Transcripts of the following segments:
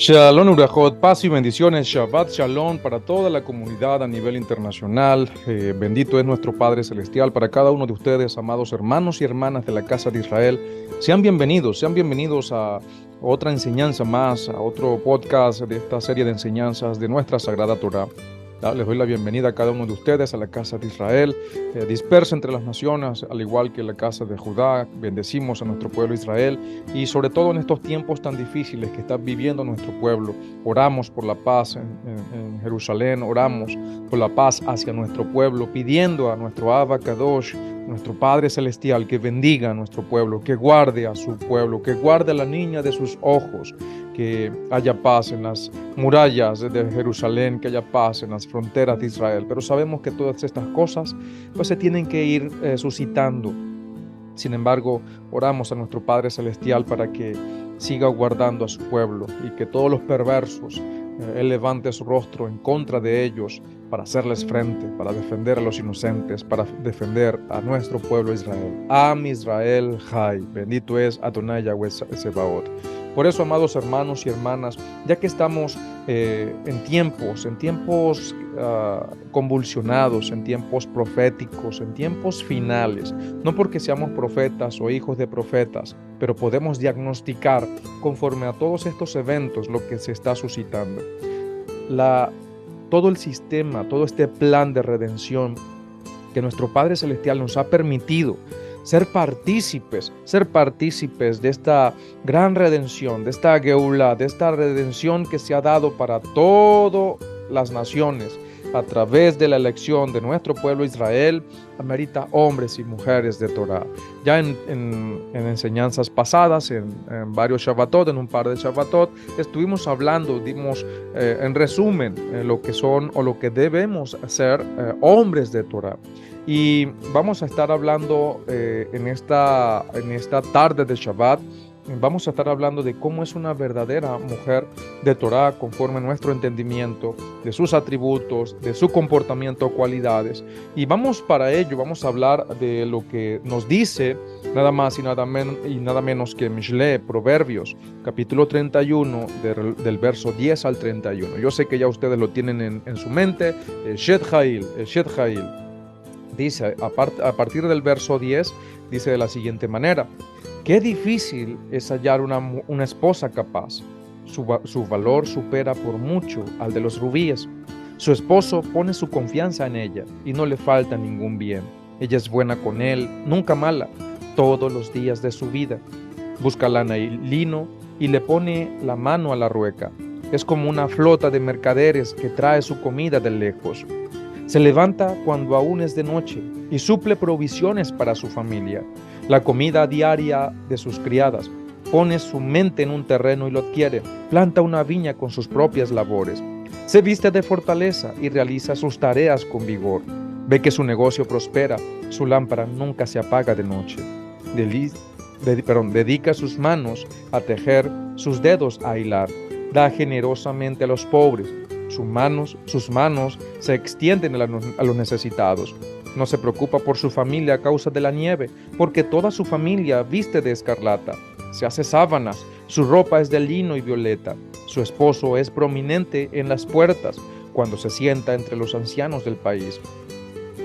Shalom Urajot, paz y bendiciones, Shabbat Shalom para toda la comunidad a nivel internacional. Bendito es nuestro Padre Celestial para cada uno de ustedes, amados hermanos y hermanas de la casa de Israel. Sean bienvenidos a otra enseñanza más, a otro podcast de esta serie de enseñanzas de nuestra Sagrada Torah. Les doy la bienvenida a cada uno de ustedes a la casa de Israel, dispersa entre las naciones, al igual que la casa de Judá. Bendecimos a nuestro pueblo Israel y sobre todo en estos tiempos tan difíciles que está viviendo nuestro pueblo. Oramos por la paz en Jerusalén, oramos por la paz hacia nuestro pueblo, pidiendo a nuestro Abba Kadosh, nuestro Padre Celestial, que bendiga a nuestro pueblo, que guarde a su pueblo, que guarde a la niña de sus ojos, que haya paz en las murallas de Jerusalén, que haya paz en las fronteras de Israel. Pero sabemos que todas estas cosas pues se tienen que ir suscitando. Sin embargo, oramos a nuestro Padre Celestial para que siga guardando a su pueblo y que todos los perversos, Él levante su rostro en contra de ellos para hacerles frente, para defender a los inocentes, para defender a nuestro pueblo Israel. Am Israel Jai, bendito es Adonai Yahweh Sebaot. Por eso, amados hermanos y hermanas, ya que estamos en tiempos convulsionados, en tiempos proféticos, en tiempos finales, no porque seamos profetas o hijos de profetas, pero podemos diagnosticar conforme a todos estos eventos lo que se está suscitando. Todo el sistema, todo este plan de redención que nuestro Padre Celestial nos ha permitido ser partícipes de esta gran redención, de esta Geulá, de esta redención que se ha dado para todas las naciones a través de la elección de nuestro pueblo Israel, amerita hombres y mujeres de Torah. Ya en enseñanzas pasadas, en varios Shabbatot, en un par de Shabbatot, estuvimos hablando, dimos en resumen lo que son o lo que debemos ser hombres de Torah. Y vamos a estar hablando en esta tarde de Shabbat, vamos a estar hablando de cómo es una verdadera mujer de Torah conforme a nuestro entendimiento, de sus atributos, de su comportamiento, cualidades. Y vamos a hablar de lo que nos dice nada más y nada menos que Mishle, Proverbios, capítulo 31, del verso 10 al 31. Yo sé que ya ustedes lo tienen en su mente, Shet Hail. Dice, a partir del verso 10, dice de la siguiente manera: qué difícil es hallar una esposa capaz. Su valor supera por mucho al de los rubíes. Su esposo pone su confianza en ella y no le falta ningún bien. Ella es buena con él, nunca mala, todos los días de su vida. Busca lana y lino y le pone la mano a la rueca. Es como una flota de mercaderes que trae su comida de lejos. Se levanta cuando aún es de noche y suple provisiones para su familia, la comida diaria de sus criadas. Pone su mente en un terreno y lo adquiere, planta una viña con sus propias labores. Se viste de fortaleza y realiza sus tareas con vigor. Ve que su negocio prospera, su lámpara nunca se apaga de noche. Dedica sus manos a tejer, sus dedos a hilar. Da generosamente a los pobres. Sus manos se extienden a los necesitados. No se preocupa por su familia a causa de la nieve, porque toda su familia viste de escarlata. Se hace sábanas, su ropa es de lino y violeta. Su esposo es prominente en las puertas, cuando se sienta entre los ancianos del país.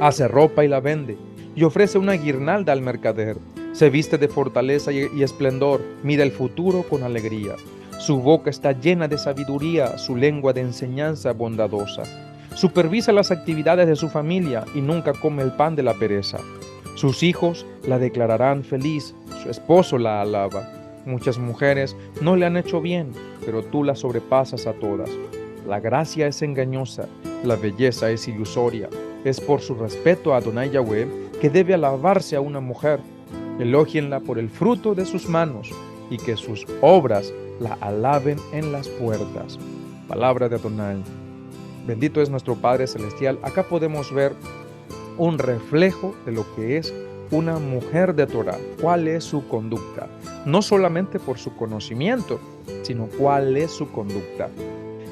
Hace ropa y la vende, y ofrece una guirnalda al mercader. Se viste de fortaleza y esplendor, mira el futuro con alegría. Su boca está llena de sabiduría, su lengua de enseñanza bondadosa. Supervisa las actividades de su familia y nunca come el pan de la pereza. Sus hijos la declararán feliz, su esposo la alaba. Muchas mujeres no le han hecho bien, pero tú la sobrepasas a todas. La gracia es engañosa, la belleza es ilusoria. Es por su respeto a Adonai Yahweh que debe alabarse a una mujer. Elógienla por el fruto de sus manos y que sus obras la alaben en las puertas. Palabra de Adonai. Bendito es nuestro Padre Celestial. Acá podemos ver un reflejo de lo que es una mujer de Torah. ¿Cuál es su conducta? No solamente por su conocimiento, sino cuál es su conducta.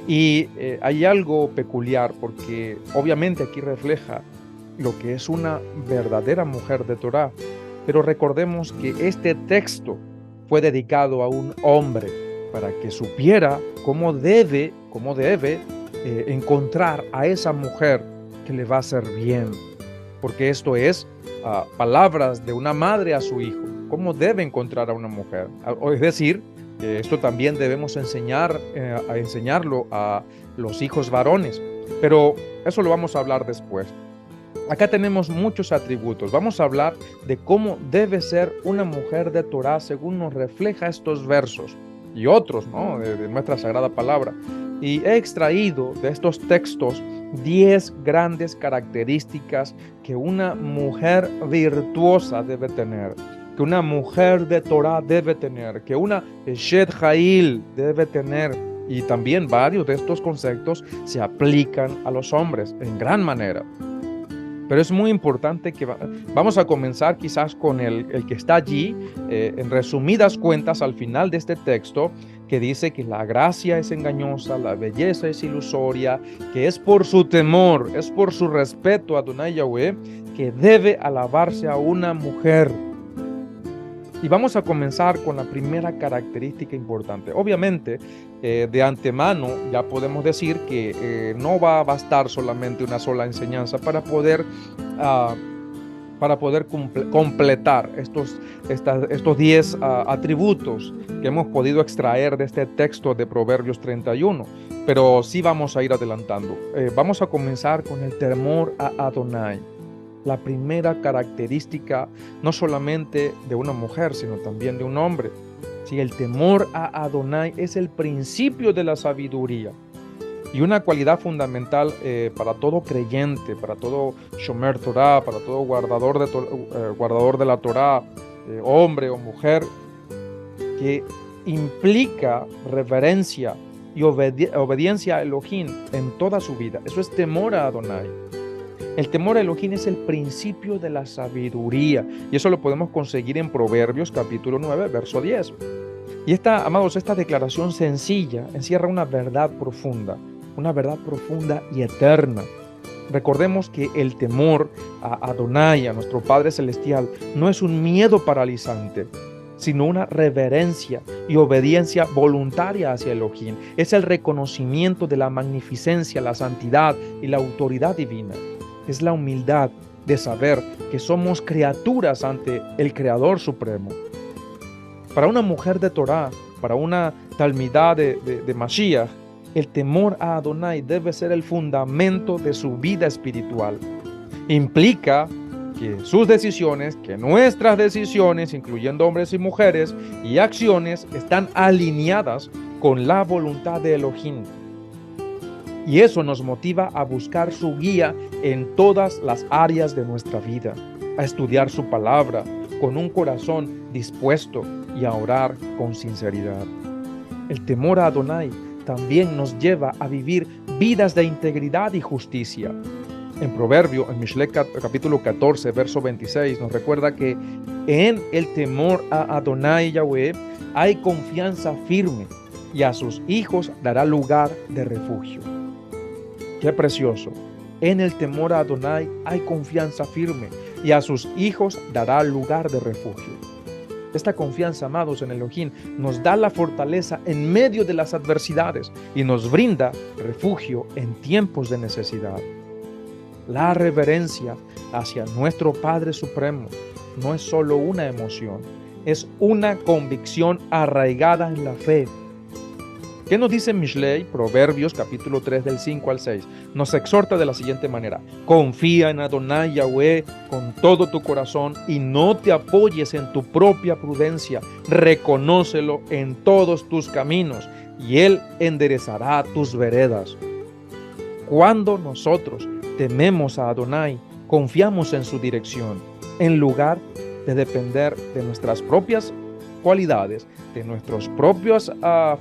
Y hay algo peculiar porque obviamente aquí refleja lo que es una verdadera mujer de Torah. Pero recordemos que este texto fue dedicado a un hombre. para que supiera cómo debe encontrar a esa mujer que le va a hacer bien. Porque esto es palabras de una madre a su hijo. ¿Cómo debe encontrar a una mujer? Es decir, esto también debemos enseñarlo a los hijos varones. Pero eso lo vamos a hablar después. Acá tenemos muchos atributos. Vamos a hablar de cómo debe ser una mujer de Torah según nos refleja estos versos y otros, ¿no?, de nuestra sagrada palabra. Y he extraído de estos textos 10 grandes características que una mujer virtuosa debe tener, que una mujer de Torah debe tener, que una Eshet Hail debe tener. Y también varios de estos conceptos se aplican a los hombres en gran manera. Pero es muy importante que vamos a comenzar quizás con el que está allí, en resumidas cuentas al final de este texto, que dice que la gracia es engañosa, la belleza es ilusoria, que es por su temor, es por su respeto a Adonai Yahweh, que debe alabarse a una mujer. Y vamos a comenzar con la primera característica importante. Obviamente, de antemano ya podemos decir que no va a bastar solamente una sola enseñanza para poder completar estos 10 atributos que hemos podido extraer de este texto de Proverbios 31. Pero sí vamos a ir adelantando. Vamos a comenzar con el temor a Adonai. La primera característica no solamente de una mujer, sino también de un hombre. Sí, el temor a Adonai es el principio de la sabiduría y una cualidad fundamental para todo creyente, para todo Shomer Torah, para todo guardador de la Torah, hombre o mujer, que implica reverencia y obediencia a Elohim en toda su vida. Eso es temor a Adonai. El temor a Elohim es el principio de la sabiduría y eso lo podemos conseguir en Proverbios capítulo 9, verso 10. Y amados, esta declaración sencilla encierra una verdad profunda y eterna. Recordemos que el temor a Adonai, a nuestro Padre Celestial, no es un miedo paralizante, sino una reverencia y obediencia voluntaria hacia Elohim. Es el reconocimiento de la magnificencia, la santidad y la autoridad divina. Es la humildad de saber que somos criaturas ante el Creador Supremo. Para una mujer de Torah, para una talmidá de Mashiach, el temor a Adonai debe ser el fundamento de su vida espiritual. Implica que sus decisiones, que nuestras decisiones, incluyendo hombres y mujeres, y acciones, están alineadas con la voluntad de Elohim. Y eso nos motiva a buscar su guía en todas las áreas de nuestra vida, a estudiar su palabra con un corazón dispuesto y a orar con sinceridad. El temor a Adonai también nos lleva a vivir vidas de integridad y justicia. En Proverbio, en Mishlei capítulo 14, verso 26, nos recuerda que en el temor a Adonai Yahweh hay confianza firme y a sus hijos dará lugar de refugio. Qué precioso. En el temor a Adonai hay confianza firme y a sus hijos dará lugar de refugio. Esta confianza, amados, en Elohim nos da la fortaleza en medio de las adversidades y nos brinda refugio en tiempos de necesidad. La reverencia hacia nuestro Padre Supremo no es solo una emoción, es una convicción arraigada en la fe. ¿Qué nos dice Mishlei? Proverbios capítulo 3 del 5 al 6. Nos exhorta de la siguiente manera: confía en Adonai Yahweh con todo tu corazón y no te apoyes en tu propia prudencia. Reconócelo en todos tus caminos y Él enderezará tus veredas. Cuando nosotros tememos a Adonai, confiamos en su dirección, en lugar de depender de nuestras propias cualidades, de nuestras propias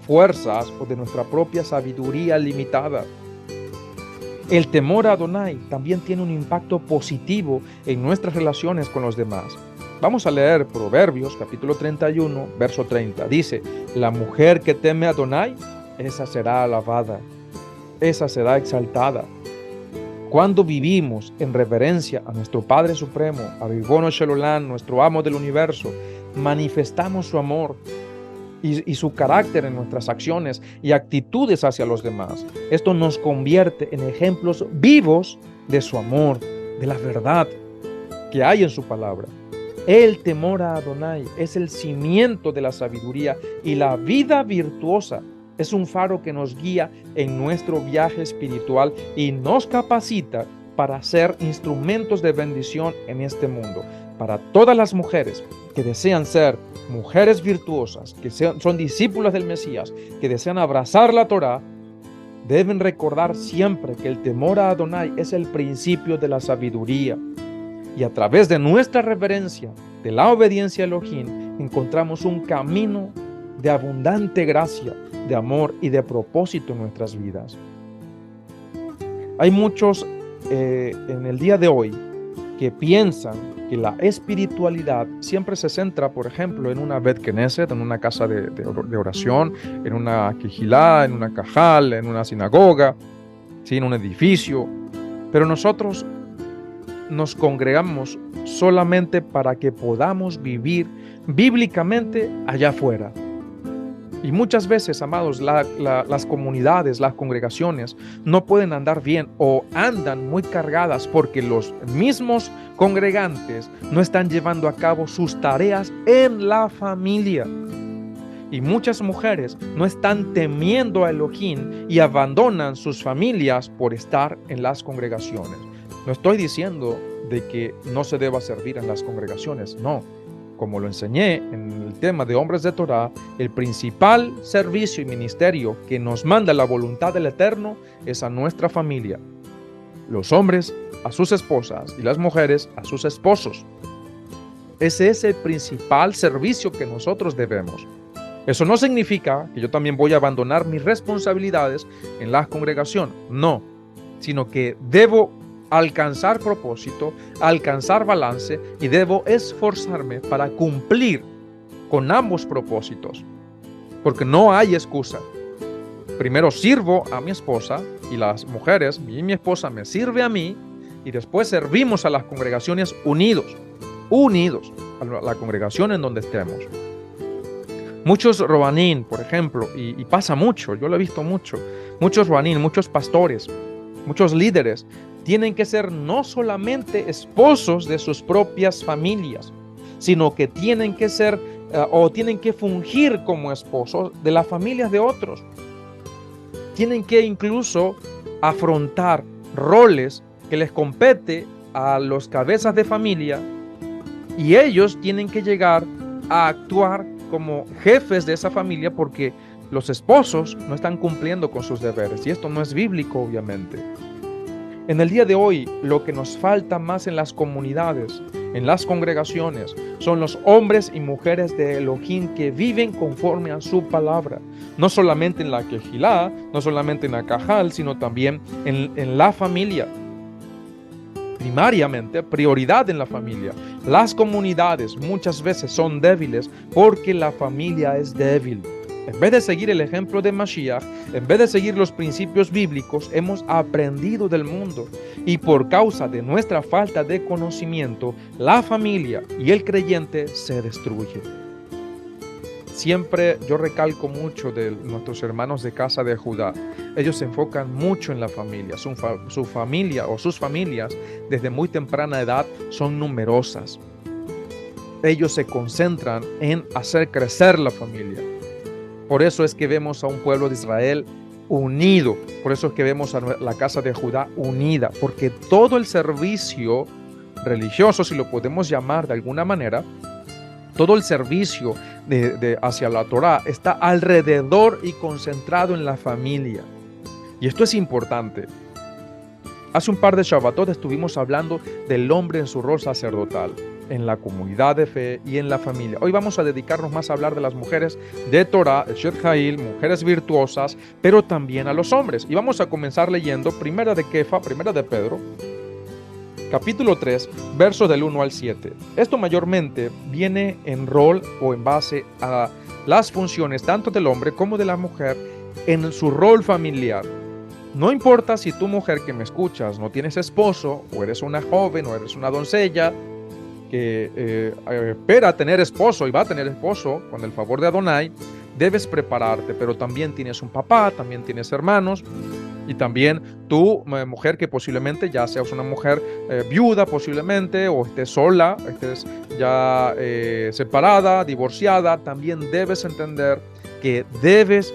fuerzas o de nuestra propia sabiduría limitada. El temor a Adonai también tiene un impacto positivo en nuestras relaciones con los demás. Vamos a leer Proverbios capítulo 31, verso 30. Dice: la mujer que teme a Adonai, esa será alabada, esa será exaltada. Cuando vivimos en reverencia a nuestro Padre Supremo, a Ribono Shel Olam, nuestro amo del universo, manifestamos su amor y su carácter en nuestras acciones y actitudes hacia los demás. Esto nos convierte en ejemplos vivos de su amor, de la verdad que hay en su palabra. El temor a Adonai es el cimiento de la sabiduría, y la vida virtuosa es un faro que nos guía en nuestro viaje espiritual y nos capacita para ser instrumentos de bendición en este mundo. Para todas las mujeres que desean ser mujeres virtuosas, que son discípulas del Mesías, que desean abrazar la Torá, deben recordar siempre que el temor a Adonai es el principio de la sabiduría. Y a través de nuestra reverencia, de la obediencia a Elohim, encontramos un camino de abundante gracia, de amor y de propósito en nuestras vidas. Hay muchos en el día de hoy que piensan que la espiritualidad siempre se centra, por ejemplo, en una Bet Knesset, en una casa de oración, en una quejilá, en una cajal, en una sinagoga, ¿sí? En un edificio. Pero nosotros nos congregamos solamente para que podamos vivir bíblicamente allá afuera. Y muchas veces, amados, las comunidades, las congregaciones no pueden andar bien o andan muy cargadas porque los mismos congregantes no están llevando a cabo sus tareas en la familia. Y muchas mujeres no están temiendo a Elohim y abandonan sus familias por estar en las congregaciones. No estoy diciendo de que no se deba servir en las congregaciones, no. Como lo enseñé en el tema de hombres de Torá, el principal servicio y ministerio que nos manda la voluntad del Eterno es a nuestra familia. Los hombres a sus esposas y las mujeres a sus esposos. Ese es el principal servicio que nosotros debemos. Eso no significa que yo también voy a abandonar mis responsabilidades en la congregación, no, sino que debo alcanzar propósito, alcanzar balance, y debo esforzarme para cumplir con ambos propósitos, porque no hay excusa. Primero sirvo a mi esposa y las mujeres, y mi esposa me sirve a mí, y después servimos a las congregaciones unidos a la congregación en donde estemos. Muchos robanín, por ejemplo, y pasa mucho, yo lo he visto mucho, muchos robanín, muchos pastores, muchos líderes tienen que ser no solamente esposos de sus propias familias, sino que tienen que ser o tienen que fungir como esposos de las familias de otros. Tienen que incluso afrontar roles que les compete a los cabezas de familia, y ellos tienen que llegar a actuar como jefes de esa familia porque los esposos no están cumpliendo con sus deberes, y esto no es bíblico, obviamente. En el día de hoy, lo que nos falta más en las comunidades, en las congregaciones, son los hombres y mujeres de Elohim que viven conforme a su palabra. No solamente en la quejilá, no solamente en la cajal, sino también en la familia. Primariamente, prioridad en la familia. Las comunidades muchas veces son débiles porque la familia es débil. En vez de seguir el ejemplo de Mashiach, en vez de seguir los principios bíblicos, hemos aprendido del mundo. Y por causa de nuestra falta de conocimiento, la familia y el creyente se destruyen. Siempre yo recalco mucho de nuestros hermanos de casa de Judá. Ellos se enfocan mucho en la familia. Su familia o sus familias desde muy temprana edad son numerosas. Ellos se concentran en hacer crecer la familia. Por eso es que vemos a un pueblo de Israel unido. Por eso es que vemos a la casa de Judá unida. Porque todo el servicio religioso, si lo podemos llamar de alguna manera, todo el servicio hacia la Torá está alrededor y concentrado en la familia. Y esto es importante. Hace un par de Shabbatot estuvimos hablando del hombre en su rol sacerdotal, en la comunidad de fe y en la familia. Hoy vamos a dedicarnos más a hablar de las mujeres de Torá, Eshet Ha'il, mujeres virtuosas, pero también a los hombres. Y vamos a comenzar leyendo Primera de Pedro, capítulo 3, versos del 1 al 7. Esto mayormente viene en rol o en base a las funciones tanto del hombre como de la mujer en su rol familiar. No importa si tu mujer que me escuchas no tienes esposo, o eres una joven, o eres una doncella que espera tener esposo y va a tener esposo con el favor de Adonai. debes prepararte, pero también tienes un papá, también tienes hermanos, y también tú, mujer, que posiblemente ya seas una mujer viuda, posiblemente, o estés sola, estés ya separada, divorciada, también debes entender que debes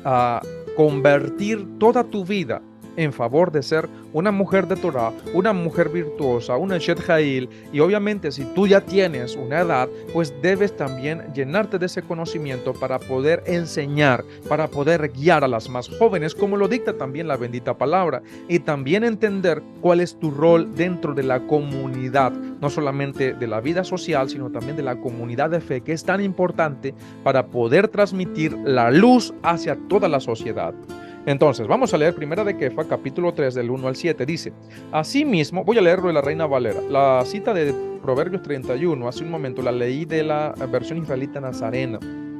a convertir toda tu vida en favor de ser una mujer de Torah, una mujer virtuosa, una Eshet Ha'il, y obviamente si tú ya tienes una edad, pues debes también llenarte de ese conocimiento para poder enseñar, para poder guiar a las más jóvenes, como lo dicta también la bendita palabra, y también entender cuál es tu rol dentro de la comunidad, no solamente de la vida social, sino también de la comunidad de fe, que es tan importante para poder transmitir la luz hacia toda la sociedad. Entonces, vamos a leer Primera de Kefa, capítulo 3, del 1 al 7. Dice, asimismo, voy a leerlo de la Reina Valera. La cita de Proverbios 31, hace un momento la leí de la versión israelita nazarena.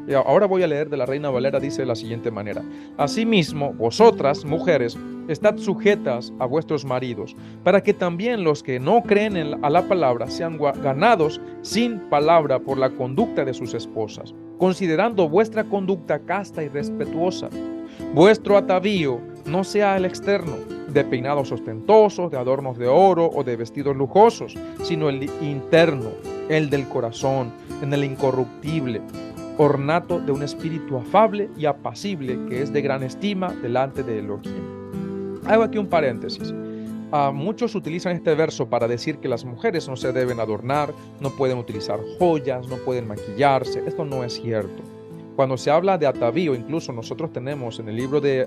Y ahora voy a leer de la Reina Valera, dice de la siguiente manera. Asimismo, vosotras, mujeres, estad sujetas a vuestros maridos, para que también los que no creen a la palabra sean ganados sin palabra por la conducta de sus esposas, considerando vuestra conducta casta y respetuosa. Vuestro atavío no sea el externo, de peinados ostentosos, de adornos de oro o de vestidos lujosos, sino el interno, el del corazón, en el incorruptible, ornato de un espíritu afable y apacible, que es de gran estima delante de Elohim. Hago aquí un paréntesis. Muchos utilizan este verso para decir que las mujeres no se deben adornar, no pueden utilizar joyas, no pueden maquillarse. Esto no es cierto. Cuando se habla de atavío, incluso nosotros tenemos en el libro de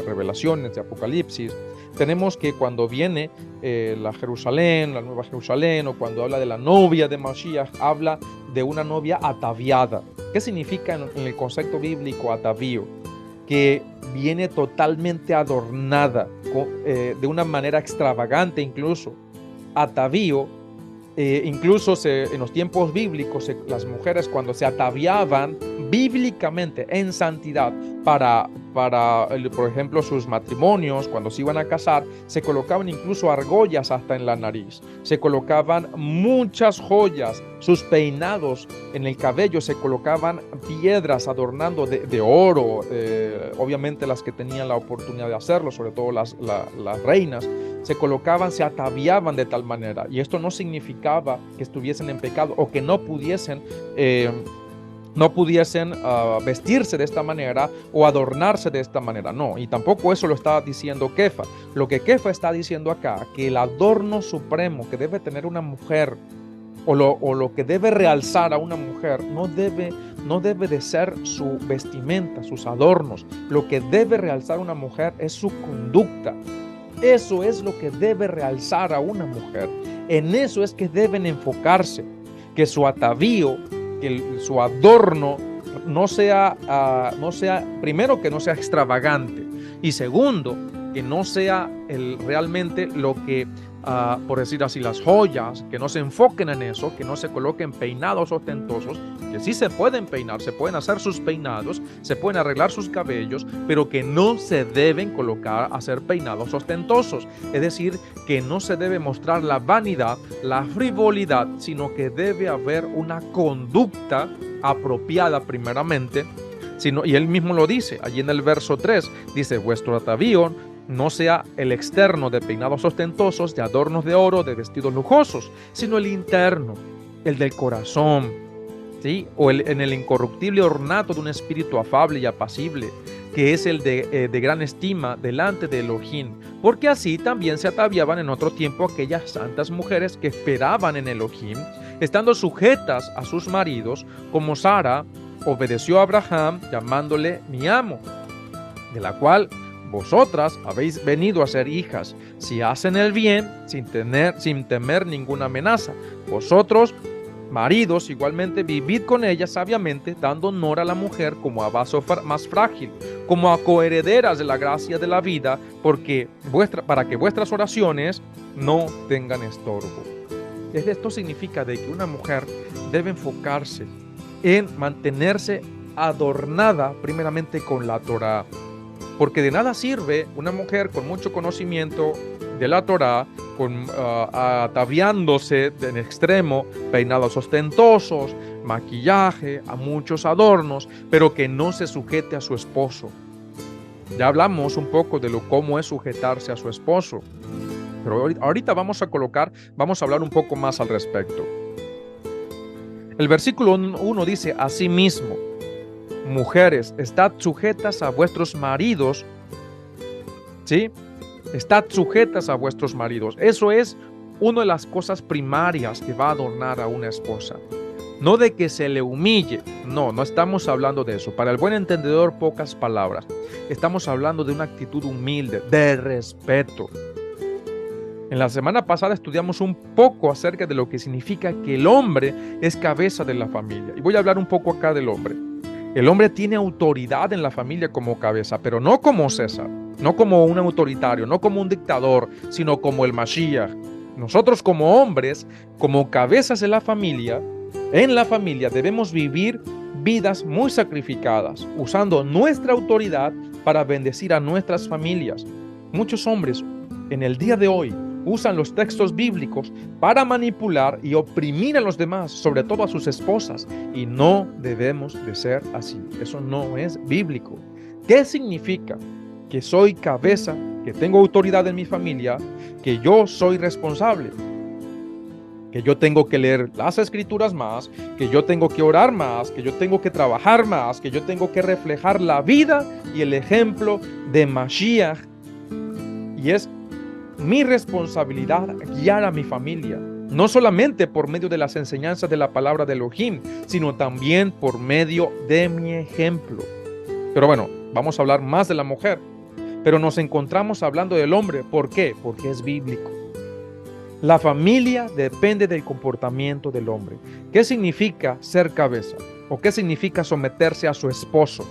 Revelaciones, de Apocalipsis, tenemos que cuando viene la Jerusalén, la Nueva Jerusalén, o cuando habla de la novia de Mashiach, habla de una novia ataviada. ¿Qué significa en el concepto bíblico atavío? Que viene totalmente adornada, de una manera extravagante incluso. Atavío, incluso en los tiempos bíblicos, las mujeres cuando se ataviaban bíblicamente en santidad para por ejemplo, sus matrimonios, cuando se iban a casar, se colocaban incluso argollas hasta en la nariz, se colocaban muchas joyas, sus peinados en el cabello, se colocaban piedras adornando de oro, obviamente las que tenían la oportunidad de hacerlo, sobre todo las reinas, se colocaban, se ataviaban de tal manera, y esto no significaba que estuviesen en pecado o que no pudiesen vestirse de esta manera o adornarse de esta manera. No, y tampoco eso lo está diciendo Kefa. Lo que Kefa está diciendo acá, que el adorno supremo que debe tener una mujer o lo que debe realzar a una mujer no debe de ser su vestimenta, sus adornos. Lo que debe realzar a una mujer es su conducta. Eso es lo que debe realzar a una mujer. En eso es que deben enfocarse, que su atavío, que su adorno no sea, primero, que no sea extravagante, y segundo, que no sea realmente lo que, por decir así, las joyas, que no se enfoquen en eso, que no se coloquen peinados ostentosos, que sí se pueden peinar, se pueden hacer sus peinados, se pueden arreglar sus cabellos, pero que no se deben hacer peinados ostentosos. Es decir, que no se debe mostrar la vanidad, la frivolidad, sino que debe haber una conducta apropiada primeramente. Y él mismo lo dice, allí en el verso 3, dice, vuestro atavío no sea el externo de peinados ostentosos, de adornos de oro, de vestidos lujosos, sino el interno, el del corazón, ¿sí? O en el incorruptible ornato de un espíritu afable y apacible, que es el de gran estima delante de Elohim, porque así también se ataviaban en otro tiempo aquellas santas mujeres que esperaban en Elohim, estando sujetas a sus maridos, como Sara obedeció a Abraham, llamándole mi amo, de la cual vosotras habéis venido a ser hijas, si hacen el bien, sin temer ninguna amenaza. Vosotros, maridos, igualmente vivid con ella sabiamente, dando honor a la mujer como a vaso más frágil, como a coherederas de la gracia de la vida, para que vuestras oraciones no tengan estorbo. Esto significa de que una mujer debe enfocarse en mantenerse adornada primeramente con la Torah, porque de nada sirve una mujer con mucho conocimiento de la Torah, ataviándose en extremo, peinados ostentosos, maquillaje, a muchos adornos, pero que no se sujete a su esposo. Ya hablamos un poco de cómo es sujetarse a su esposo, pero ahorita vamos a hablar un poco más al respecto. El versículo 1 dice: asimismo, mujeres, estad sujetas a vuestros maridos, ¿sí? Estad sujetas a vuestros maridos. Eso es una de las cosas primarias que va a adornar a una esposa. No de que se le humille, no estamos hablando de eso. Para el buen entendedor, pocas palabras. Estamos hablando de una actitud humilde, de respeto. En la semana pasada estudiamos un poco acerca de lo que significa que el hombre es cabeza de la familia. Y voy a hablar un poco acá del hombre. El hombre tiene autoridad en la familia como cabeza, pero no como César, no como un autoritario, no como un dictador, sino como el Mashiach. Nosotros como hombres, como cabezas de la familia, en la familia debemos vivir vidas muy sacrificadas, usando nuestra autoridad para bendecir a nuestras familias. Muchos hombres en el día de hoy usan los textos bíblicos para manipular y oprimir a los demás, sobre todo a sus esposas, y no debemos de ser así. Eso no es bíblico. ¿Qué significa? Que soy cabeza, que tengo autoridad en mi familia, que yo soy responsable, que yo tengo que leer las escrituras más, que yo tengo que orar más, que yo tengo que trabajar más, que yo tengo que reflejar la vida y el ejemplo de Mashiach, y es mi responsabilidad guiar a mi familia, no solamente por medio de las enseñanzas de la palabra de Elohim, sino también por medio de mi ejemplo. Pero bueno, vamos a hablar más de la mujer, pero nos encontramos hablando del hombre. ¿Por qué? Porque es bíblico. La familia depende del comportamiento del hombre. ¿Qué significa ser cabeza? ¿O qué significa someterse a su esposo?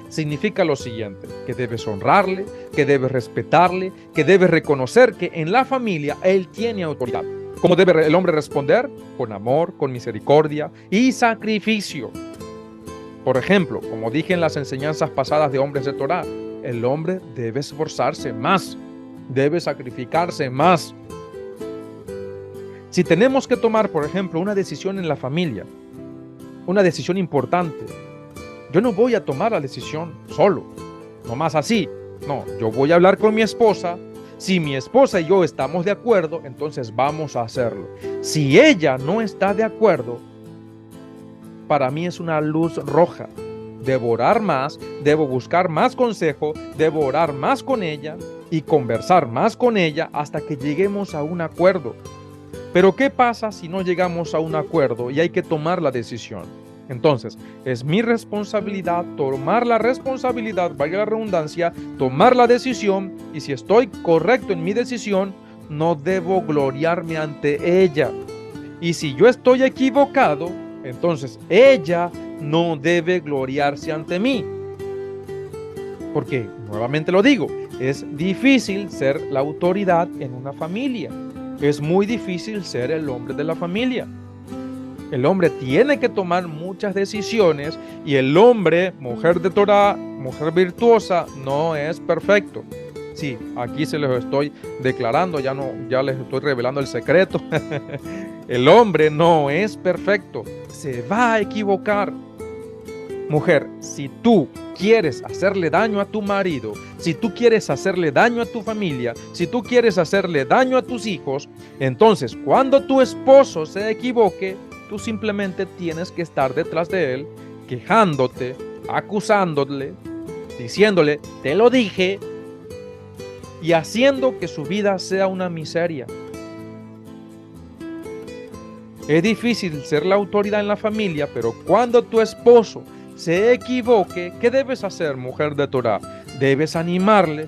Significa lo siguiente: que debes honrarle, que debes respetarle, que debes reconocer que en la familia él tiene autoridad. ¿Cómo debe el hombre responder? Con amor, con misericordia y sacrificio. Por ejemplo, como dije en las enseñanzas pasadas de hombres de Torah, el hombre debe esforzarse más, debe sacrificarse más. Si tenemos que tomar, por ejemplo, una decisión en la familia, una decisión importante, yo no voy a tomar la decisión solo, nomás así. No, yo voy a hablar con mi esposa. Si mi esposa y yo estamos de acuerdo, entonces vamos a hacerlo. Si ella no está de acuerdo, para mí es una luz roja. Debo orar más, debo buscar más consejo, debo orar más con ella y conversar más con ella hasta que lleguemos a un acuerdo. Pero ¿qué pasa si no llegamos a un acuerdo y hay que tomar la decisión? Entonces, es mi responsabilidad tomar la responsabilidad, valga la redundancia, tomar la decisión, y si estoy correcto en mi decisión, no debo gloriarme ante ella. Y si yo estoy equivocado, entonces ella no debe gloriarse ante mí. Porque, nuevamente lo digo, es difícil ser la autoridad en una familia. Es muy difícil ser el hombre de la familia. El hombre tiene que tomar muchas decisiones y el hombre, mujer de Torah, mujer virtuosa, no es perfecto. Sí, aquí se los estoy declarando, ya les estoy revelando el secreto. El hombre no es perfecto, se va a equivocar. Mujer, si tú quieres hacerle daño a tu marido, si tú quieres hacerle daño a tu familia, si tú quieres hacerle daño a tus hijos, entonces cuando tu esposo se equivoque, tú simplemente tienes que estar detrás de él, quejándote, acusándole, diciéndole, te lo dije, y haciendo que su vida sea una miseria. Es difícil ser la autoridad en la familia, pero cuando tu esposo se equivoque, ¿qué debes hacer, mujer de Torah? Debes animarle,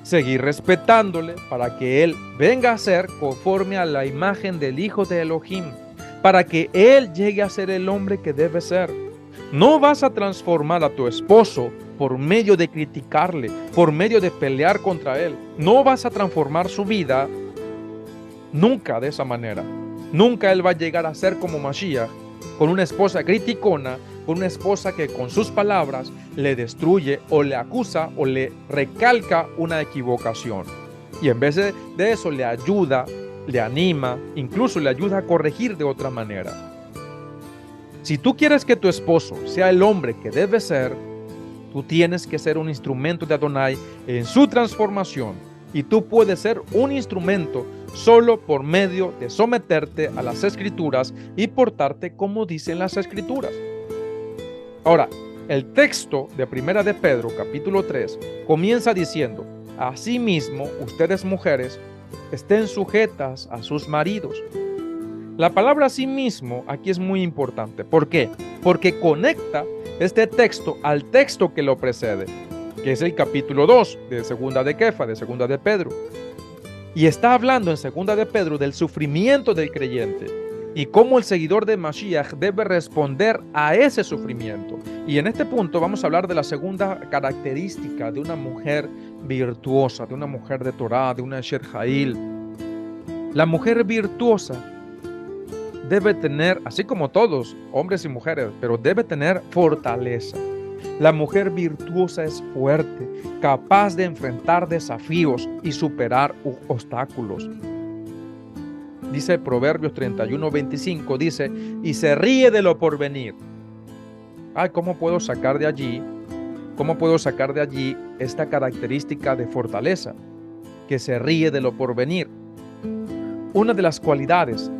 seguir respetándole para que él venga a ser conforme a la imagen del Hijo de Elohim, para que él llegue a ser el hombre que debe ser. No vas a transformar a tu esposo por medio de criticarle, por medio de pelear contra él. No vas a transformar su vida nunca de esa manera. Nunca él va a llegar a ser como Mashiach, con una esposa criticona, con una esposa que con sus palabras le destruye o le acusa o le recalca una equivocación. Y en vez de eso le ayuda le anima, incluso le ayuda a corregir de otra manera. Si tú quieres que tu esposo sea el hombre que debe ser, tú tienes que ser un instrumento de Adonai en su transformación, y tú puedes ser un instrumento solo por medio de someterte a las Escrituras y portarte como dicen las Escrituras. Ahora, el texto de Primera de Pedro, capítulo 3, comienza diciendo: asimismo, ustedes mujeres, estén sujetas a sus maridos. La palabra asimismo aquí es muy importante. ¿Por qué? Porque conecta este texto al texto que lo precede, que es el capítulo 2 de Segunda de Kefa, de Segunda de Pedro. Y está hablando en Segunda de Pedro del sufrimiento del creyente y cómo el seguidor de Mashiach debe responder a ese sufrimiento. Y en este punto vamos a hablar de la segunda característica de una mujer virtuosa, de una mujer de Torah, de una Esher Ha'il. La mujer virtuosa debe tener, así como todos, hombres y mujeres, pero debe tener fortaleza. La mujer virtuosa es fuerte, capaz de enfrentar desafíos y superar obstáculos. Dice Proverbios 31:25, dice, y se ríe de lo porvenir. Ay, ¿cómo puedo sacar de allí esta característica de fortaleza? Que se ríe de lo porvenir. Una de las cualidades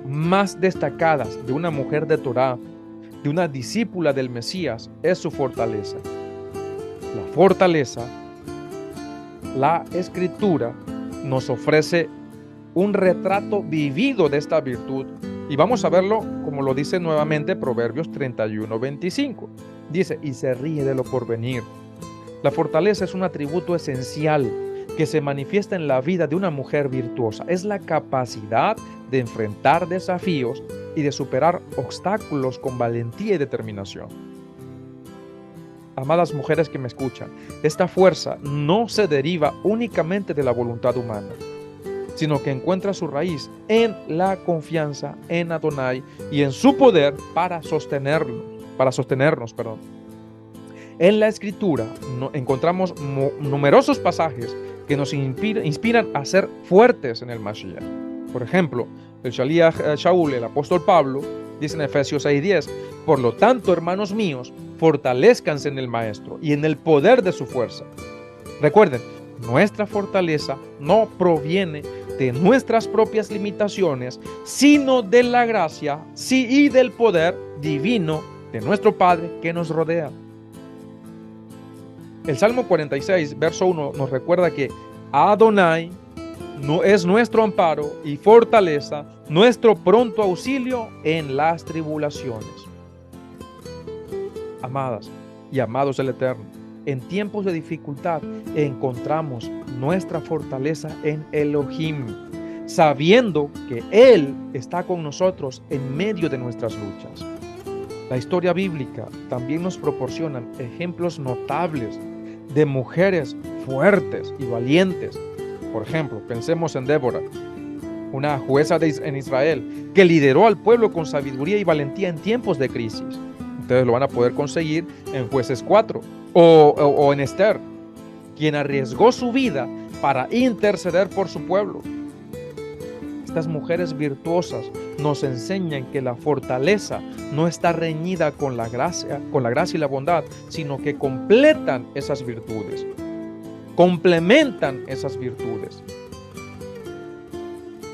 más destacadas de una mujer de Torah, de una discípula del Mesías, es su fortaleza. La fortaleza, la Escritura nos ofrece un retrato vivido de esta virtud, y vamos a verlo como lo dice nuevamente Proverbios 31:25. Dice, y se ríe de lo porvenir. La fortaleza es un atributo esencial que se manifiesta en la vida de una mujer virtuosa. Es la capacidad de enfrentar desafíos y de superar obstáculos con valentía y determinación. Amadas mujeres que me escuchan, esta fuerza no se deriva únicamente de la voluntad humana, sino que encuentra su raíz en la confianza en Adonai y en su poder para sostenernos. En la Escritura encontramos numerosos pasajes que nos inspiran a ser fuertes en el Mashiach. Por ejemplo, el Shaliach Shaul, el apóstol Pablo, dice en Efesios 6:10, por lo tanto, hermanos míos, fortalezcanse en el Maestro y en el poder de su fuerza. Recuerden, nuestra fortaleza no proviene de nuestras propias limitaciones, sino de la gracia y del poder divino de nuestro Padre que nos rodea. El Salmo 46, verso 1, nos recuerda que Adonai es nuestro amparo y fortaleza, nuestro pronto auxilio en las tribulaciones. Amadas y amados del Eterno, en tiempos de dificultad encontramos nuestra fortaleza en Elohim, sabiendo que Él está con nosotros en medio de nuestras luchas. La historia bíblica también nos proporciona ejemplos notables de mujeres fuertes y valientes. Por ejemplo, pensemos en Débora, una jueza en Israel que lideró al pueblo con sabiduría y valentía en tiempos de crisis. Ustedes lo van a poder conseguir en Jueces 4 o en Esther, quien arriesgó su vida para interceder por su pueblo. Estas mujeres virtuosas nos enseñan que la fortaleza no está reñida con la gracia y la bondad, sino que completan esas virtudes, complementan esas virtudes.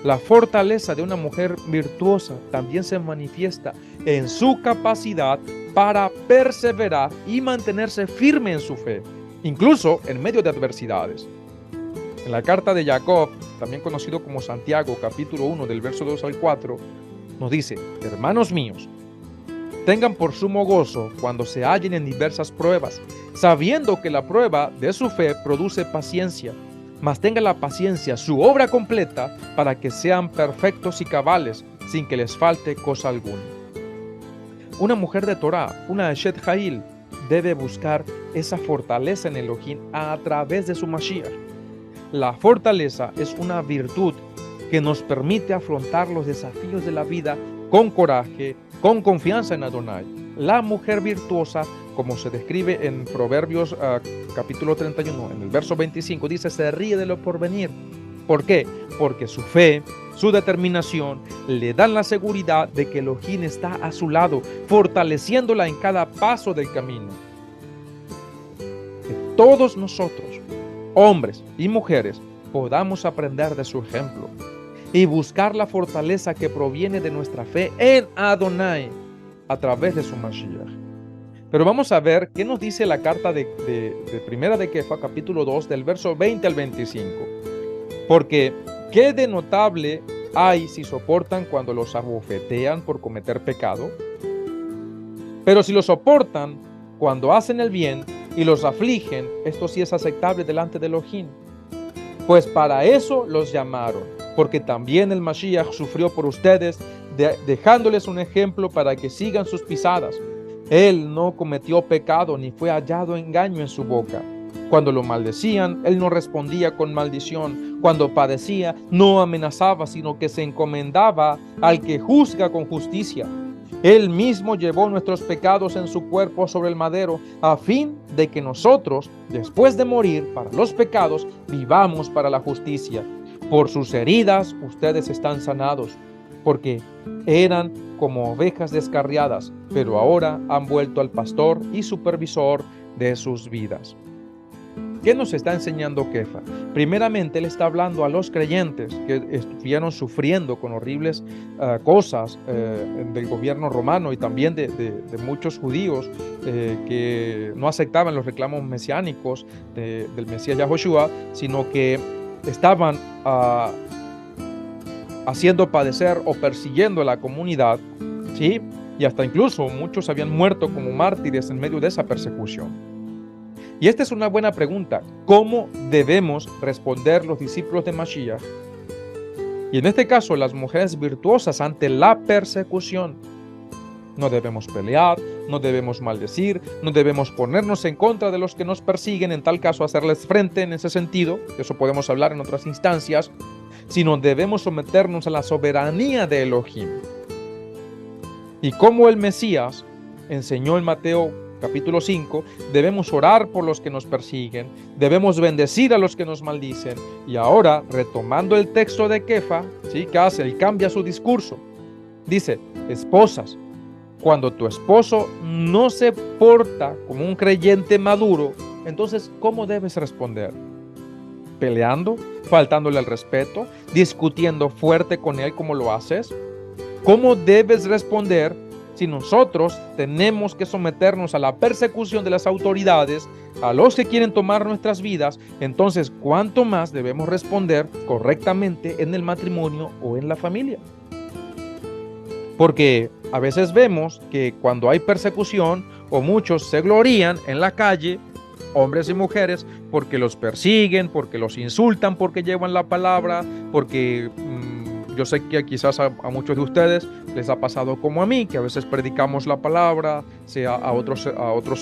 La fortaleza de una mujer virtuosa también se manifiesta en su capacidad para perseverar y mantenerse firme en su fe, incluso en medio de adversidades. En la carta de Jacob, también conocido como Santiago, capítulo 1, del verso 2 al 4, nos dice, hermanos míos, tengan por sumo gozo cuando se hallen en diversas pruebas, sabiendo que la prueba de su fe produce paciencia, mas tenga la paciencia su obra completa para que sean perfectos y cabales, sin que les falte cosa alguna. Una mujer de Torah, una Eshet Ha'il, debe buscar esa fortaleza en Elohim a través de su Mashiach. La fortaleza es una virtud que nos permite afrontar los desafíos de la vida con coraje, con confianza en Adonai. La mujer virtuosa, como se describe en Proverbios capítulo 31, en el verso 25, dice, se ríe de lo porvenir. ¿Por qué? Porque su fe, su determinación, le dan la seguridad de que Elohim está a su lado, fortaleciéndola en cada paso del camino. Que todos nosotros, hombres y mujeres, podamos aprender de su ejemplo y buscar la fortaleza que proviene de nuestra fe en Adonai a través de su Mashiach. Pero vamos a ver qué nos dice la carta de Primera de Kefa, capítulo 2, del verso 20 al 25. Porque qué de notable hay si soportan cuando los abofetean por cometer pecado. Pero si los soportan cuando hacen el bien y los afligen, esto sí es aceptable delante de Elohim. Pues para eso los llamaron, porque también el Mashiach sufrió por ustedes, dejándoles un ejemplo para que sigan sus pisadas. Él no cometió pecado ni fue hallado engaño en su boca. Cuando lo maldecían, él no respondía con maldición. Cuando padecía, no amenazaba, sino que se encomendaba al que juzga con justicia. Él mismo llevó nuestros pecados en su cuerpo sobre el madero, a fin de que nosotros, después de morir para los pecados, vivamos para la justicia. Por sus heridas ustedes están sanados, porque eran como ovejas descarriadas, pero ahora han vuelto al pastor y supervisor de sus vidas. ¿Qué nos está enseñando Kefa? Primeramente, él está hablando a los creyentes que estuvieron sufriendo con horribles cosas del gobierno romano y también de muchos judíos que no aceptaban los reclamos mesiánicos del Mesías Yahoshua, sino que estaban haciendo padecer o persiguiendo a la comunidad, ¿sí? Y hasta incluso muchos habían muerto como mártires en medio de esa persecución. Y esta es una buena pregunta. ¿Cómo debemos responder los discípulos de Mashiach? Y en este caso, las mujeres virtuosas ante la persecución. No debemos pelear, no debemos maldecir, no debemos ponernos en contra de los que nos persiguen, en tal caso hacerles frente en ese sentido, de eso podemos hablar en otras instancias, sino debemos someternos a la soberanía de Elohim. Y como el Mesías enseñó en Mateo capítulo 5, debemos orar por los que nos persiguen, debemos bendecir a los que nos maldicen. Y ahora, retomando el texto de Kefa, ¿sí? ¿Qué hace? Él cambia su discurso. Dice, esposas, cuando tu esposo no se porta como un creyente maduro, entonces, ¿cómo debes responder? ¿Peleando? ¿Faltándole al respeto? ¿Discutiendo fuerte con él como lo haces? ¿Cómo debes responder si nosotros tenemos que someternos a la persecución de las autoridades, a los que quieren tomar nuestras vidas? Entonces, ¿cuánto más debemos responder correctamente en el matrimonio o en la familia? Porque a veces vemos que cuando hay persecución, o muchos se glorían en la calle, hombres y mujeres, porque los persiguen, porque los insultan, porque llevan la palabra, porque yo sé que quizás a muchos de ustedes les ha pasado como a mí, que a veces predicamos la palabra, sea a otros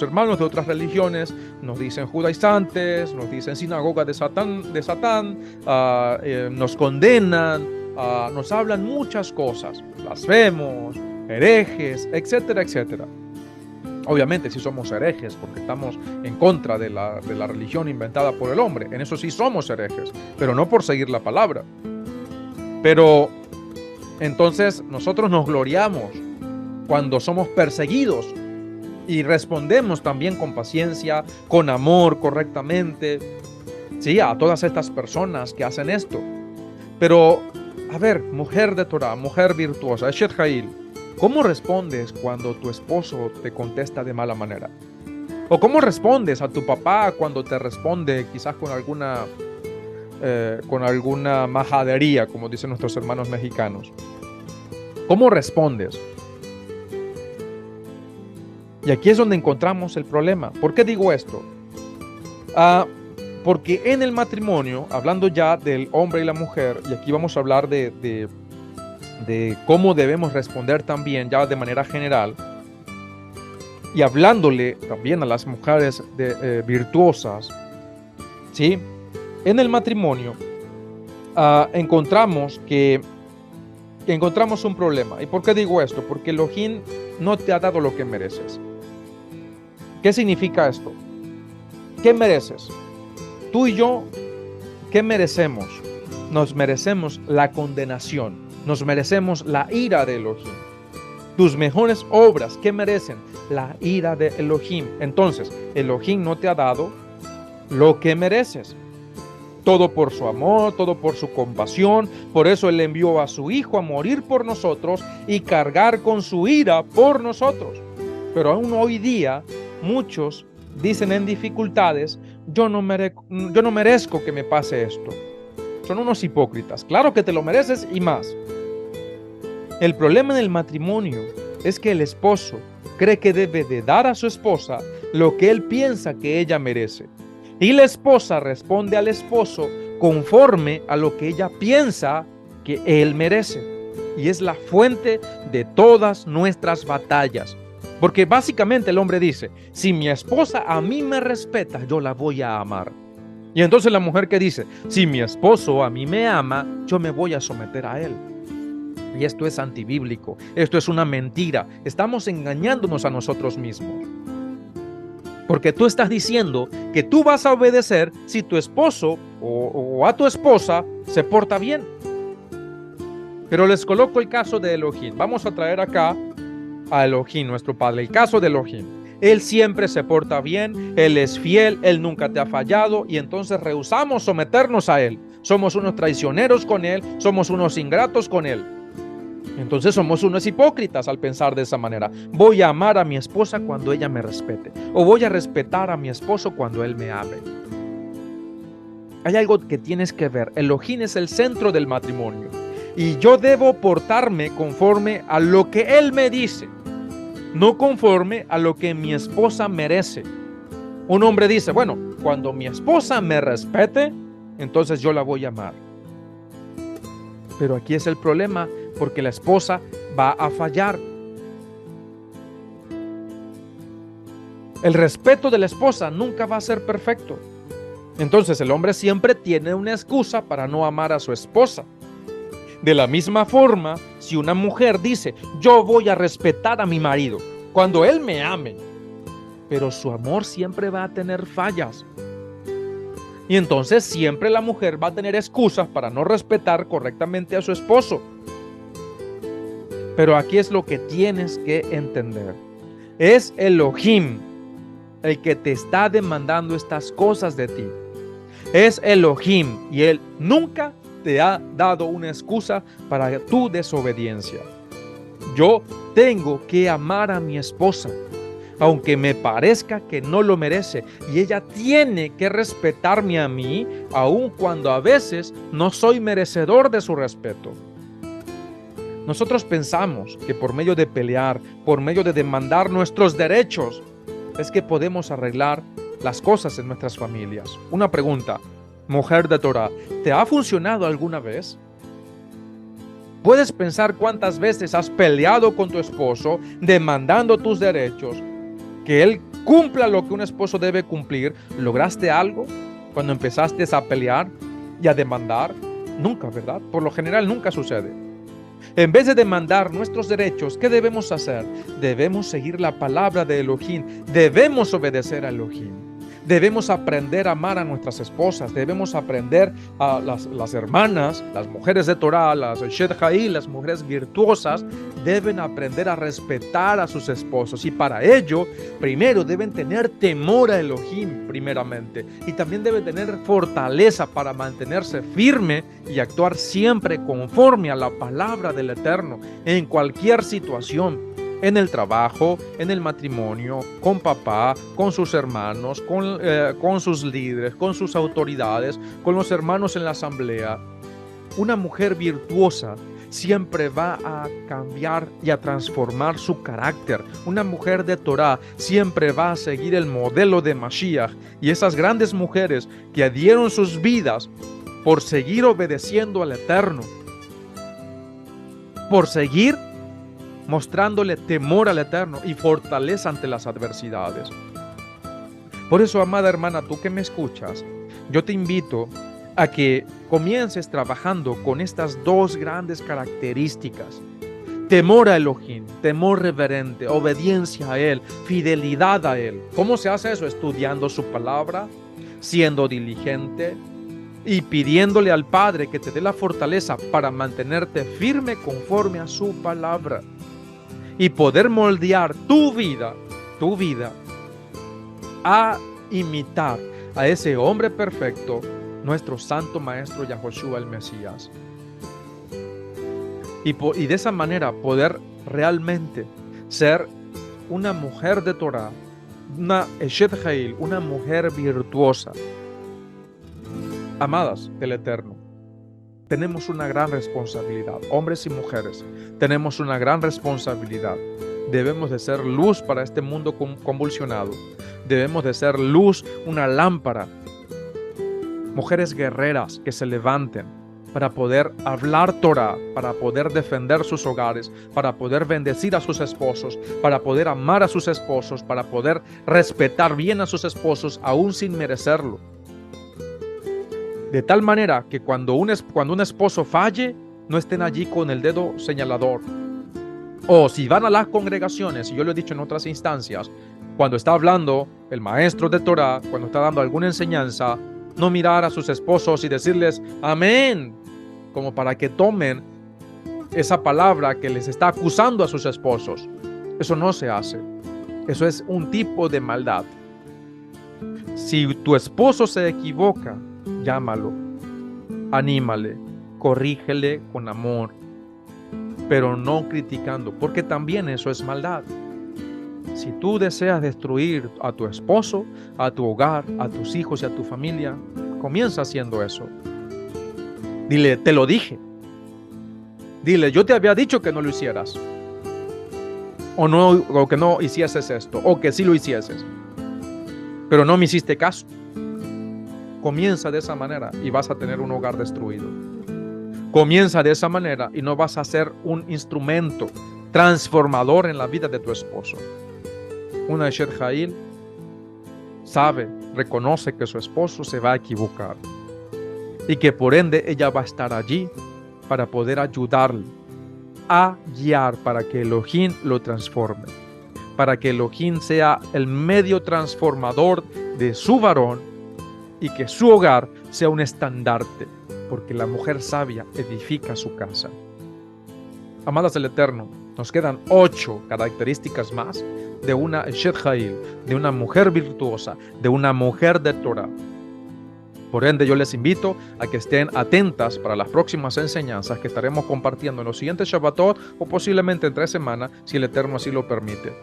hermanos de otras religiones, nos dicen judaizantes, nos dicen sinagoga de Satán, nos condenan, nos hablan muchas cosas, blasfemos, herejes, etcétera, etcétera. Obviamente sí somos herejes porque estamos en contra de la religión inventada por el hombre, en eso sí somos herejes, pero no por seguir la palabra. Pero entonces nosotros nos gloriamos cuando somos perseguidos y respondemos también con paciencia, con amor, correctamente, sí, a todas estas personas que hacen esto. Pero, a ver, mujer de Torah, mujer virtuosa, Eshet Jail, ¿cómo respondes cuando tu esposo te contesta de mala manera? ¿O cómo respondes a tu papá cuando te responde quizás con alguna majadería, como dicen nuestros hermanos mexicanos? ¿Cómo respondes? Y aquí es donde encontramos el problema. ¿Por qué digo esto? Porque en el matrimonio, hablando ya del hombre y la mujer, y aquí vamos a hablar de cómo debemos responder también ya de manera general, y hablándole también a las mujeres virtuosas, ¿sí? En el matrimonio encontramos un problema. ¿Y por qué digo esto? Porque Elohim no te ha dado lo que mereces. ¿Qué significa esto? ¿Qué mereces? Tú y yo, ¿qué merecemos? nos merecemos la condenación, nos merecemos la ira de Elohim. Tus mejores obras, ¿qué merecen? La ira de Elohim. Entonces, Elohim no te ha dado lo que mereces. Todo por su amor, todo por su compasión. Por eso Él envió a su Hijo a morir por nosotros y cargar con su ira por nosotros. Pero aún hoy día, muchos dicen en dificultades, yo no merezco que me pase esto. Son unos hipócritas. Claro que te lo mereces y más. El problema en el matrimonio es que el esposo cree que debe de dar a su esposa lo que él piensa que ella merece. Y la esposa responde al esposo conforme a lo que ella piensa que él merece. Y es la fuente de todas nuestras batallas. Porque básicamente el hombre dice, si mi esposa a mí me respeta, yo la voy a amar. Y entonces la mujer que dice, si mi esposo a mí me ama, yo me voy a someter a él. Y esto es antibíblico, esto es una mentira. Estamos engañándonos a nosotros mismos. Porque tú estás diciendo que tú vas a obedecer si tu esposo o a tu esposa se porta bien. Pero les coloco el caso de Elohim. Vamos a traer acá a Elohim, nuestro Padre, el caso de Elohim. Él siempre se porta bien, Él es fiel, Él nunca te ha fallado y entonces rehusamos someternos a Él. Somos unos traicioneros con Él, somos unos ingratos con Él. Entonces somos unos hipócritas al pensar de esa manera. Voy a amar a mi esposa cuando ella me respete, o voy a respetar a mi esposo cuando él me ame. Hay algo que tienes que ver. Elohim es el centro del matrimonio y yo debo portarme conforme a lo que él me dice, no conforme a lo que mi esposa merece. Un hombre dice, bueno, cuando mi esposa me respete, entonces yo la voy a amar. Pero aquí es el problema, porque la esposa va a fallar. El respeto de la esposa nunca va a ser perfecto. Entonces el hombre siempre tiene una excusa para no amar a su esposa. De la misma forma, si una mujer dice, yo voy a respetar a mi marido cuando él me ame, pero su amor siempre va a tener fallas. Y entonces siempre la mujer va a tener excusas para no respetar correctamente a su esposo. Pero aquí es lo que tienes que entender. Es Elohim el que te está demandando estas cosas de ti. Es Elohim y Él nunca te ha dado una excusa para tu desobediencia. Yo tengo que amar a mi esposa, aunque me parezca que no lo merece, y ella tiene que respetarme a mí, aun cuando a veces no soy merecedor de su respeto. Nosotros pensamos que por medio de pelear, por medio de demandar nuestros derechos, es que podemos arreglar las cosas en nuestras familias. Una pregunta, mujer de Torah, ¿te ha funcionado alguna vez? ¿Puedes pensar cuántas veces has peleado con tu esposo demandando tus derechos? Que él cumpla lo que un esposo debe cumplir. ¿Lograste algo cuando empezaste a pelear y a demandar? Nunca, ¿verdad? Por lo general nunca sucede. En vez de demandar nuestros derechos, ¿qué debemos hacer? Debemos seguir la palabra de Elohim. Debemos obedecer a Elohim. Debemos aprender a amar a nuestras esposas. Debemos aprender a las hermanas, las mujeres de Torah, las Shed Hail, las mujeres virtuosas, deben aprender a respetar a sus esposos. Y para ello, primero deben tener temor a Elohim, primeramente. Y también deben tener fortaleza para mantenerse firme y actuar siempre conforme a la palabra del Eterno en cualquier situación. En el trabajo, en el matrimonio, con papá, con sus hermanos, con sus líderes, con sus autoridades, con los hermanos en la asamblea. Una mujer virtuosa siempre va a cambiar y a transformar su carácter. Una mujer de Torah siempre va a seguir el modelo de Mashiach. Y esas grandes mujeres que dieron sus vidas por seguir obedeciendo al Eterno, por seguir mostrándole temor al Eterno y fortaleza ante las adversidades. Por eso, amada hermana, tú que me escuchas, yo te invito a que comiences trabajando con estas dos grandes características. Temor a Elohim, temor reverente, obediencia a Él, fidelidad a Él. ¿Cómo se hace eso? Estudiando su palabra, siendo diligente, y pidiéndole al Padre que te dé la fortaleza para mantenerte firme conforme a su palabra y poder moldear tu vida a imitar a ese hombre perfecto, nuestro Santo Maestro Yahoshua el Mesías. Y de esa manera poder realmente ser una mujer de Torah, una Eshet Ha'il, una mujer virtuosa. Amadas del Eterno, tenemos una gran responsabilidad, hombres y mujeres, tenemos una gran responsabilidad. Debemos de ser luz para este mundo convulsionado. Debemos de ser luz, una lámpara. Mujeres guerreras que se levanten para poder hablar Torah, para poder defender sus hogares, para poder bendecir a sus esposos, para poder amar a sus esposos, para poder respetar bien a sus esposos, aún sin merecerlo. De tal manera que cuando un esposo falle, no estén allí con el dedo señalador. O si van a las congregaciones, y yo lo he dicho en otras instancias, cuando está hablando el maestro de Torah, cuando está dando alguna enseñanza, no mirar a sus esposos y decirles amén, como para que tomen esa palabra que les está acusando a sus esposos. Eso no se hace. Eso es un tipo de maldad. Si tu esposo se equivoca, llámalo, anímale, corrígele con amor, pero no criticando, porque también eso es maldad. Si tú deseas destruir a tu esposo, a tu hogar, a tus hijos y a tu familia, comienza haciendo eso. Dile, te lo dije. Dile, yo te había dicho que no lo hicieras. O que no hicieses esto, o que sí lo hicieses. Pero no me hiciste caso. Comienza de esa manera y vas a tener un hogar destruido. Comienza de esa manera y no vas a ser un instrumento transformador en la vida de tu esposo. Una Eshet Ha'il sabe, reconoce que su esposo se va a equivocar y que por ende ella va a estar allí para poder ayudarle a guiar para que Elohim lo transforme, para que Elohim sea el medio transformador de su varón y que su hogar sea un estandarte, porque la mujer sabia edifica su casa. Amadas del Eterno, nos quedan 8 características más de una Eshet Ha'il, de una mujer virtuosa, de una mujer de Torah. Por ende, yo les invito a que estén atentas para las próximas enseñanzas que estaremos compartiendo en los siguientes Shabbatot o posiblemente en 3 semanas, si el Eterno así lo permite.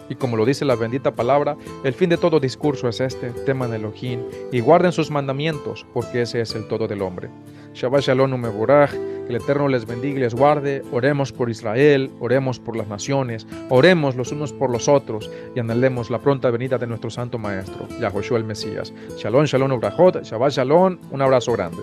Y como lo dice la bendita palabra, el fin de todo discurso es este: teman Elohim y guarden sus mandamientos, porque ese es el todo del hombre. Shabbat Shalom Umevorach, que el Eterno les bendiga y les guarde. Oremos por Israel, oremos por las naciones, oremos los unos por los otros y anhelemos la pronta venida de nuestro Santo Maestro, Yahoshua el Mesías. Shalom, Shalom Ubrachot, Shabbat Shalom, un abrazo grande.